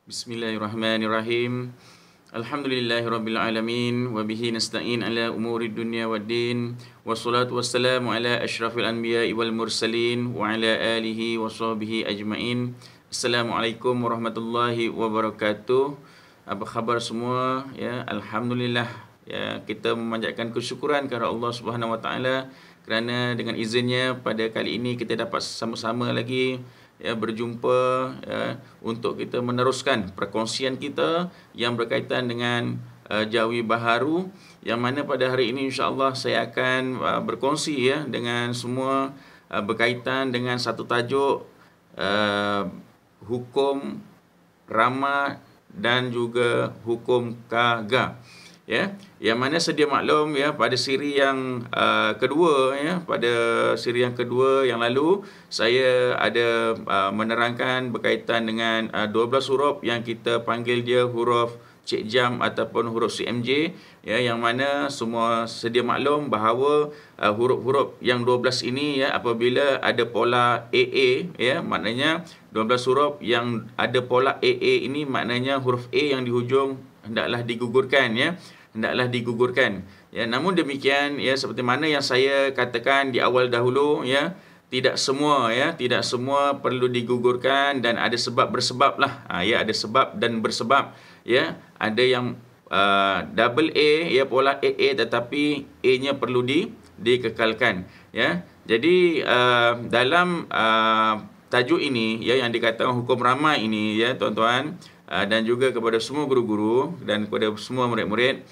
Bismillahirrahmanirrahim. Alhamdulillahirabbil alamin wa bihi nasta'in ala umuri dunya waddin. Wassalatu wassalamu ala asyrafil anbiya'i wal mursalin wa ala alihi wa sahbihi ajmain. Assalamualaikum warahmatullahi wabarakatuh. Apa khabar semua? Ya, alhamdulillah. Ya, kita memanjatkan kesyukuran kepada Allah Subhanahu wa taala kerana dengan izinnya pada kali ini kita dapat sama-sama lagi berjumpa untuk kita meneruskan perkongsian kita yang berkaitan dengan Jawi Baharu, yang mana pada hari ini insya-Allah saya akan berkongsi dengan semua berkaitan dengan satu tajuk hukum rama dan juga hukum kaga. Yang mana sedia maklum pada siri yang kedua pada siri yang kedua yang lalu saya ada menerangkan berkaitan dengan 12 huruf yang kita panggil dia huruf Cik Jam ataupun huruf CMJ, yang mana semua sedia maklum bahawa huruf-huruf yang 12 ini apabila ada pola AA, maknanya 12 huruf yang ada pola AA ini maknanya huruf A yang di hujung hendaklah digugurkan hendaklah digugurkan. Namun demikian seperti mana yang saya katakan di awal dahulu tidak semua perlu digugurkan dan ada sebab bersebab lah. Ada sebab dan bersebab. Ada yang double A pola AA tetapi A-nya perlu dikekalkan. Jadi dalam tajuk ini yang dikatakan hukum ramai ini tuan-tuan dan juga kepada semua guru-guru dan kepada semua murid-murid,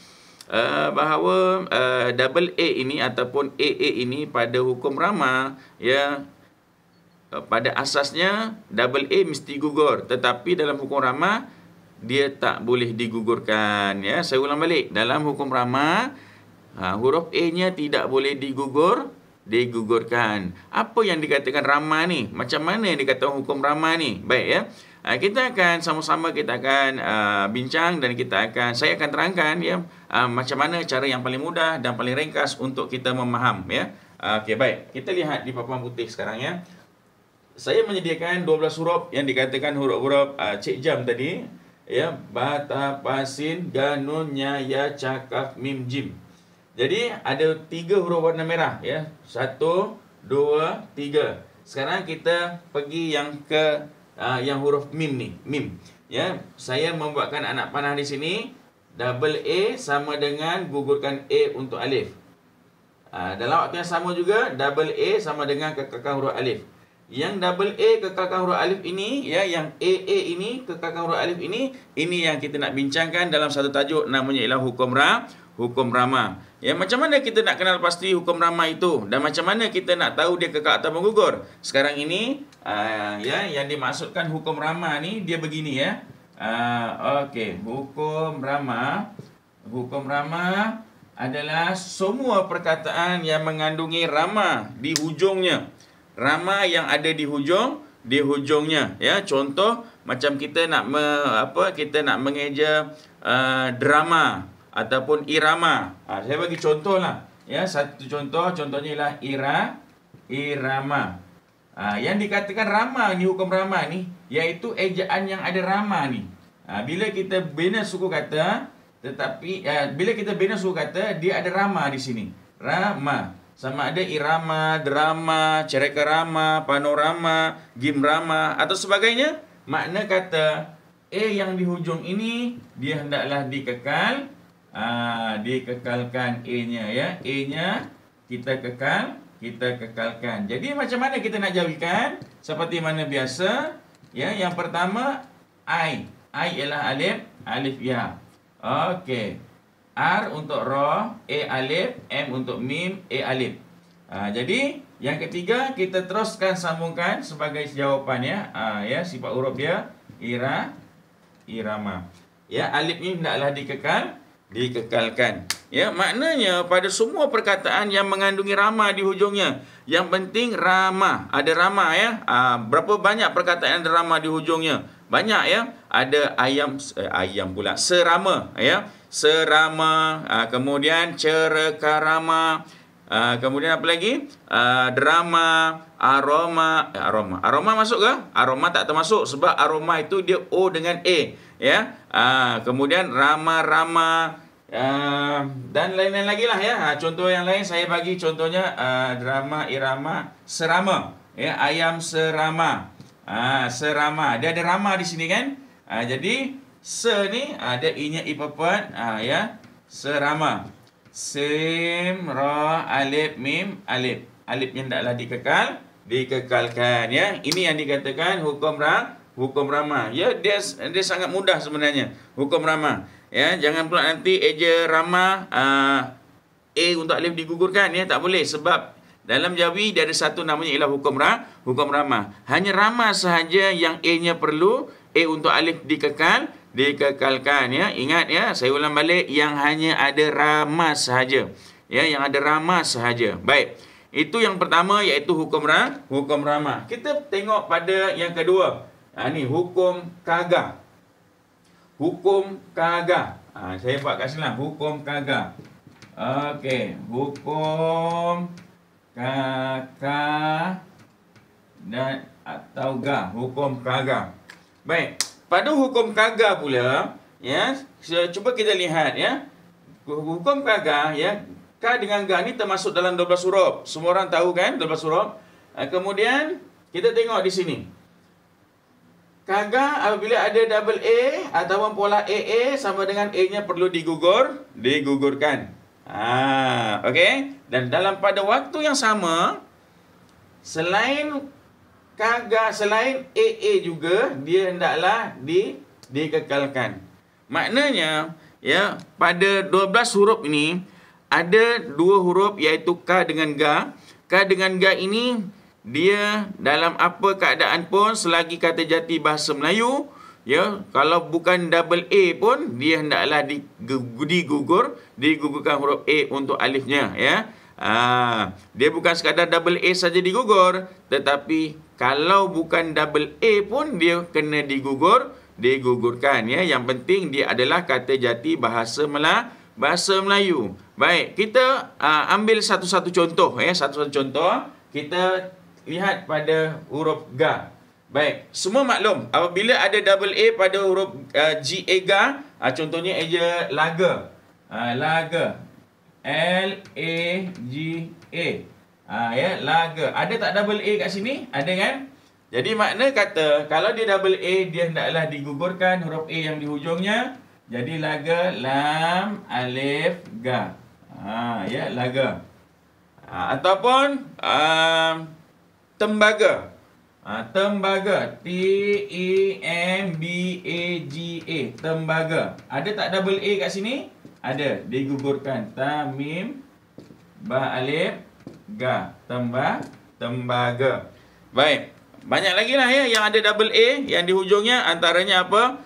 bahawa double A ini ataupun AA ini pada hukum rama pada asasnya double A mesti gugur, tetapi dalam hukum rama dia tak boleh digugurkan. Saya ulang balik, dalam hukum rama huruf A-nya tidak boleh digugurkan. Apa yang dikatakan rama ni? Macam mana yang dikatakan hukum rama ni? Baik kita akan sama-sama bincang dan saya akan terangkan macam mana cara yang paling mudah dan paling ringkas untuk kita memaham Okey, baik. Kita lihat di papan putih sekarang Saya menyediakan 12 huruf yang dikatakan huruf-huruf Cik Jam tadi ba, ta, pa, sin, ga, nun, nya, ya, ca, kaf, mim, jim. Jadi ada 3 huruf warna merah 1, 2, 3. Sekarang kita pergi yang ke yang huruf mim ni, mim. Saya membuatkan anak panah di sini. Double A sama dengan gugurkan A untuk alif. Dalam waktu yang sama juga double A sama dengan kekalkan huruf alif. Yang double A kekalkan huruf alif ini yang AA ini kekalkan huruf alif ini yang kita nak bincangkan dalam satu tajuk namanya ialah hukum rama. Macam mana kita nak kenal pasti hukum rama itu dan macam mana kita nak tahu dia kekal atau menggugur? Sekarang ini yang dimaksudkan hukum rama ni dia begini okey, hukum rama adalah semua perkataan yang mengandungi rama di hujungnya. Rama yang ada di hujungnya contoh macam kita nak mengeja drama ataupun irama. Saya bagi contohlah satu contohnya ialah irama. Yang dikatakan rama ni, hukum rama ni iaitu ejaan yang ada rama ni. Bila kita bina suku kata dia ada rama di sini. Rama sama ada irama, drama, cereka rama, panorama, gimrama atau sebagainya. Makna kata A yang di hujung ini dia hendaklah dikekalkan A-nya A-nya kita kekalkan. Jadi macam mana kita nak jawikan? Seperti mana biasa yang pertama I ialah alif ya. Okey. R untuk ra, A alif, M untuk mim, A alif. Jadi yang ketiga kita teruskan sambungkan sebagai jawapan sifat huruf dia irama. Alif ni hendaklah dikekalkan. Maknanya pada semua perkataan yang mengandungi rama di hujungnya, yang penting rama, ada rama berapa banyak perkataan ada rama di hujungnya? Banyak ada ayam pula, serama serama, kemudian cerekarama, kemudian apa lagi? Drama, Aroma masuk ke? Aroma tak termasuk sebab aroma itu dia O dengan A, ya. Kemudian rama, dan lain-lain lagi lah, ya. Contoh yang lain saya bagi contohnya drama irama serama, ya. Ayam serama. Serama. Dia ada rama di sini kan? Jadi ni ada i-nya i perempuan, ya. Serama. Sim, ra, alif, mim, alif. Alifnya hendaklah dikekalkan, ya. Ini yang dikatakan hukum rama. Ya, dia sangat mudah sebenarnya hukum rama. Ya, jangan pula nanti eja rama A untuk alif digugurkan, ya, tak boleh sebab dalam Jawi dia ada satu namanya ialah hukum rama. Hanya rama sahaja yang A-nya perlu, A untuk alif dikekalkan, ya. Ingat, ya, saya ulang balik, yang hanya ada rama sahaja. Ya, yang ada rama sahaja. Baik. Itu yang pertama iaitu hukum rama. Kita tengok pada yang kedua. Ni hukum kaga. Hukum kaga. Saya buat kat sini lah, hukum kaga. Okey, hukum kaga dan atau ga, hukum kaga. Baik, pada hukum kaga pula, ya, cuba kita lihat, ya. Hukum kaga, ya, ka dengan ga ni termasuk dalam 12 huruf. Semua orang tahu kan 12 huruf. Kemudian kita tengok di sini. Kaga apabila ada double A ataupun pola AA sama dengan A-nya perlu digugurkan. Okey. Dan dalam pada waktu yang sama, selain kaga, selain AA juga, dia hendaklah dikekalkan. Maknanya, ya, pada 12 huruf ini ada 2 huruf iaitu ka dengan ga. Ka dengan ga ini dia dalam apa keadaan pun selagi kata jati bahasa Melayu, ya, kalau bukan double A pun dia hendaklah digugurkan huruf A untuk alifnya, ya. Dia bukan sekadar double A saja digugur, tetapi kalau bukan double A pun dia kena digugurkan, ya. Yang penting dia adalah kata jati bahasa Melayu. Baik, kita ambil satu-satu contoh, ya. Satu-satu contoh kita lihat pada huruf ga. Baik, semua maklum apabila ada double A pada huruf GA ga, contohnya eja laga. Laga. L-A-G-A. Ya, laga. Ada tak double A kat sini? Ada kan? Jadi makna kata kalau dia double A dia hendaklah digugurkan huruf A yang di hujungnya. Jadi laga, lam, alif, ga. Ya, laga. Ataupun tembaga. Tembaga. T-E-M-B-A-G-A. Tembaga. Ada tak double A kat sini? Ada. Digugurkan. Ta, mim, ba, alif, ga. Tembaga. Baik. Banyak lagi lah, ya, yang ada double A. Yang di hujungnya antaranya apa?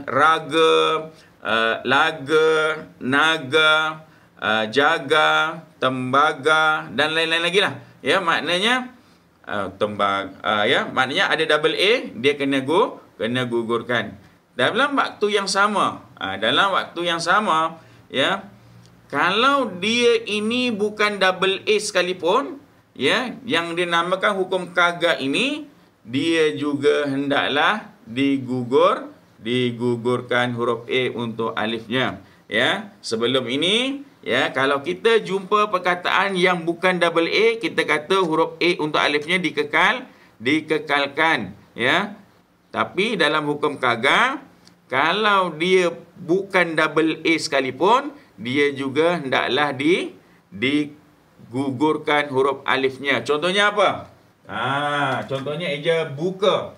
Raga, laga, naga, jaga, tembaga dan lain-lain lagi lah. Ya, maknanya ya, maknanya ada double A, dia kena gugurkan. Dalam waktu yang sama, ya, kalau dia ini bukan double A sekalipun, ya, yang dinamakan hukum kaga ini, dia juga hendaklah digugurkan huruf A untuk alifnya, ya. Sebelum ini, ya, kalau kita jumpa perkataan yang bukan double A, kita kata huruf A untuk alifnya dikekalkan, ya. Tapi dalam hukum kaga, kalau dia bukan double A sekalipun, dia juga hendaklah digugurkan huruf alifnya. Contohnya apa? Contohnya eja buka.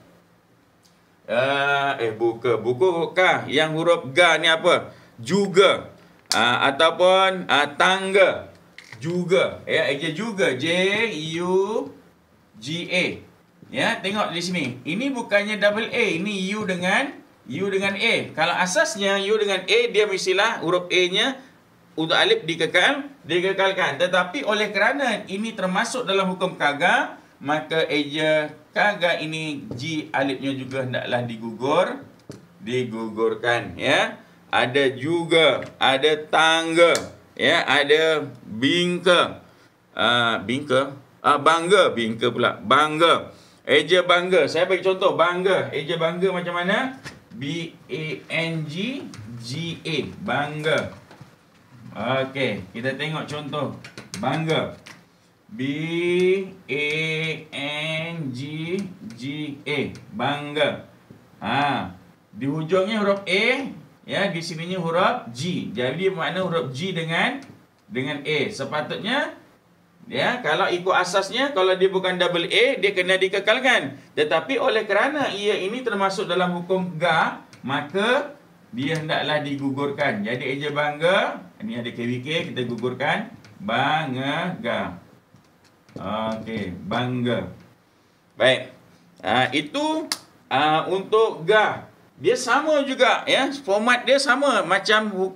Buka yang huruf ga ni apa? Juga. Ataupun tangga. Juga. Ya, eja juga. J-U-G-A. Ya, tengok di sini. Ini bukannya double A, ini U dengan A. Kalau asasnya U dengan A, dia mestilah huruf A-nya untuk alif dikekalkan. Tetapi oleh kerana ini termasuk dalam hukum kaga, maka eja kaga ini G alifnya juga hendaklah digugurkan, ya. Ada juga, ada tangga, ya, ada bingka. Bingka. Bangga, bingka pula. Bangga. Eja bangga. Saya bagi contoh bangga. Eja bangga macam mana? B-A-N-G-G-A. Bangga. Okey, kita tengok contoh bangga. B-A-N-G-G-A. Bangga. Di hujungnya huruf A, ya, di sininya huruf G. Jadi makna huruf G dengan A. Sepatutnya, ya, kalau ikut asasnya, kalau dia bukan double A, dia kena dikekalkan. Tetapi oleh kerana ia ini termasuk dalam hukum ga, maka dia hendaklah digugurkan. Jadi eja bangga, ini ada KWK, kita gugurkan. Bangga. Okey, bangga. Baik. Itu untuk ga. Dia sama juga, ya. Format dia sama macam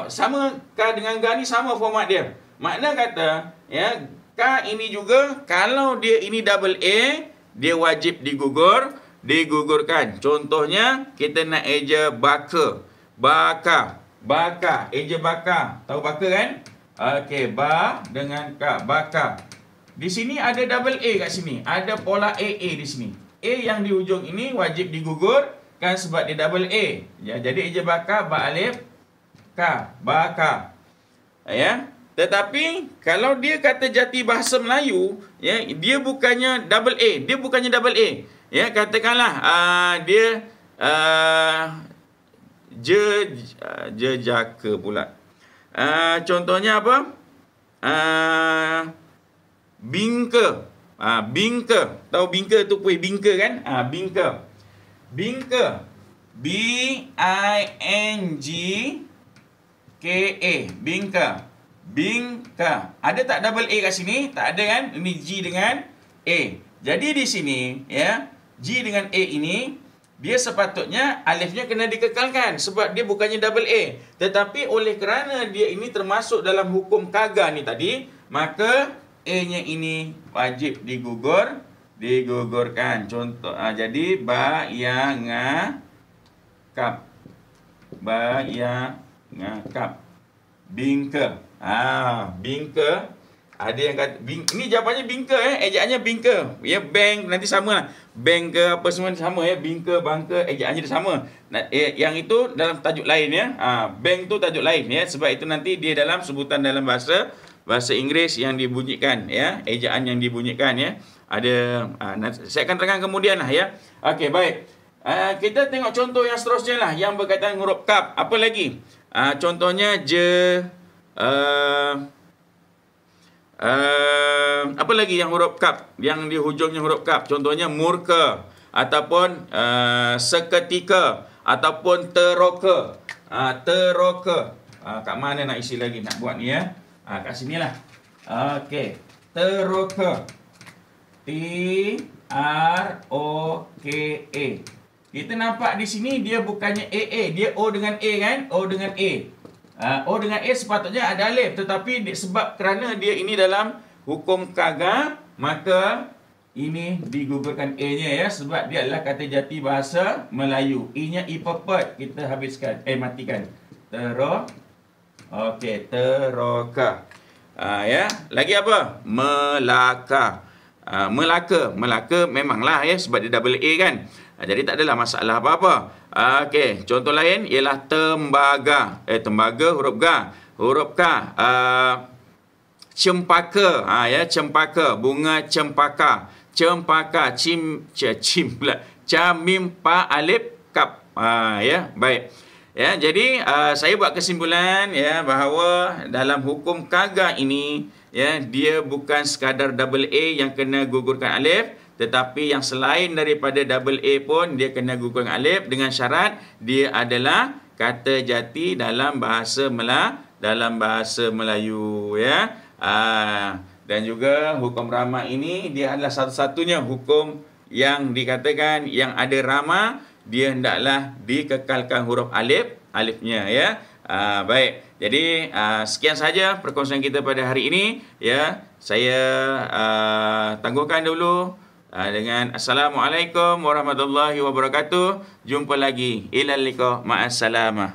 sama ka dengan ga ni sama format dia. Makna kata, ya, ka ini juga kalau dia ini double A, dia wajib digugurkan. Contohnya kita nak eja baka. Baka, eja baka. Tahu baka kan? Okey, ba dengan ka, baka. Di sini ada double A kat sini. Ada pola AA di sini. A yang di hujung ini wajib digugurkan sebab dia double A. Ya, jadi eja baka, ba alif, ka, baka. Ya. Tetapi kalau dia kata jati bahasa Melayu, ya, dia bukannya double A. Ya, katakanlah dia jejaka pula. Contohnya apa? Bingka. Bingka. Tahu bingka tu kuih bingka kan? Bingka. B-I-N-G-K-A. Bingka. Ada tak double A kat sini? Tak ada kan? Ini G dengan A. Jadi di sini, ya, G dengan A ini, dia sepatutnya alifnya kena dikekalkan sebab dia bukannya double A. Tetapi oleh kerana dia ini termasuk dalam hukum kaga ni tadi, maka A-nya ini wajib digugurkan. Contoh, jadi bayangakap. Bingka. Bingka. Ada yang kata ini jawapannya bingka, ejaannya bingka. Ya, bank nanti samalah. Bank ke apa semua sama, ya. Bingka, bangka, ejaannya dia sama. Yang itu dalam tajuk lain, ya. Bank tu tajuk lain, ya. Sebab itu nanti dia dalam sebutan dalam bahasa Inggeris yang dibunyikan, ya. Ejaan yang dibunyikan, ya. Ada saya akan terangkan kemudian lah, ya. Okey, baik. Kita tengok contoh yang seterusnya lah yang berkaitan huruf kaf. Apa lagi? Contohnya apa lagi yang huruf kaf, yang di hujungnya huruf kaf? Contohnya murka ataupun seketika ataupun teroka. Kat mana nak isi lagi nak buat ni, ya? Kat sinilah. Okey, teroka. T-R-O-K-A. Kita nampak di sini dia bukannya AA, dia O dengan A kan? O dengan A. O dengan A sepatutnya ada alif, tetapi sebab kerana dia ini dalam hukum kaga, maka ini digugurkan A-nya, ya, sebab dia adalah kata jati bahasa Melayu. I-nya I pepet, kita habiskan, matikan. Okey, teroka. Ya, lagi apa? Melaka. Melaka memanglah, ya, sebab dia double A kan. Jadi tak adalah masalah apa-apa. Okey, contoh lain ialah tembaga. Tembaga huruf ga. Huruf ka. Cempaka. Ya, cempaka. Bunga cempaka. Cempaka. Cim pula. Camim pa alif kap. Ya, baik. Ya, jadi saya buat kesimpulan, ya, bahawa dalam hukum kaga ini, ya, dia bukan sekadar double A yang kena gugurkan alif, tetapi yang selain daripada double A pun dia kena gugurkan alif dengan syarat dia adalah kata jati dalam bahasa Melayu, ya. Dan juga hukum rama ini dia adalah satu-satunya hukum yang dikatakan yang ada rama, dia hendaklah dikekalkan huruf alifnya, ya. Baik. Jadi sekian saja perkongsian kita pada hari ini, ya. Saya tangguhkan dulu dengan Assalamualaikum warahmatullahi wabarakatuh. Jumpa lagi. Ilal liqa. Ma'assalamah.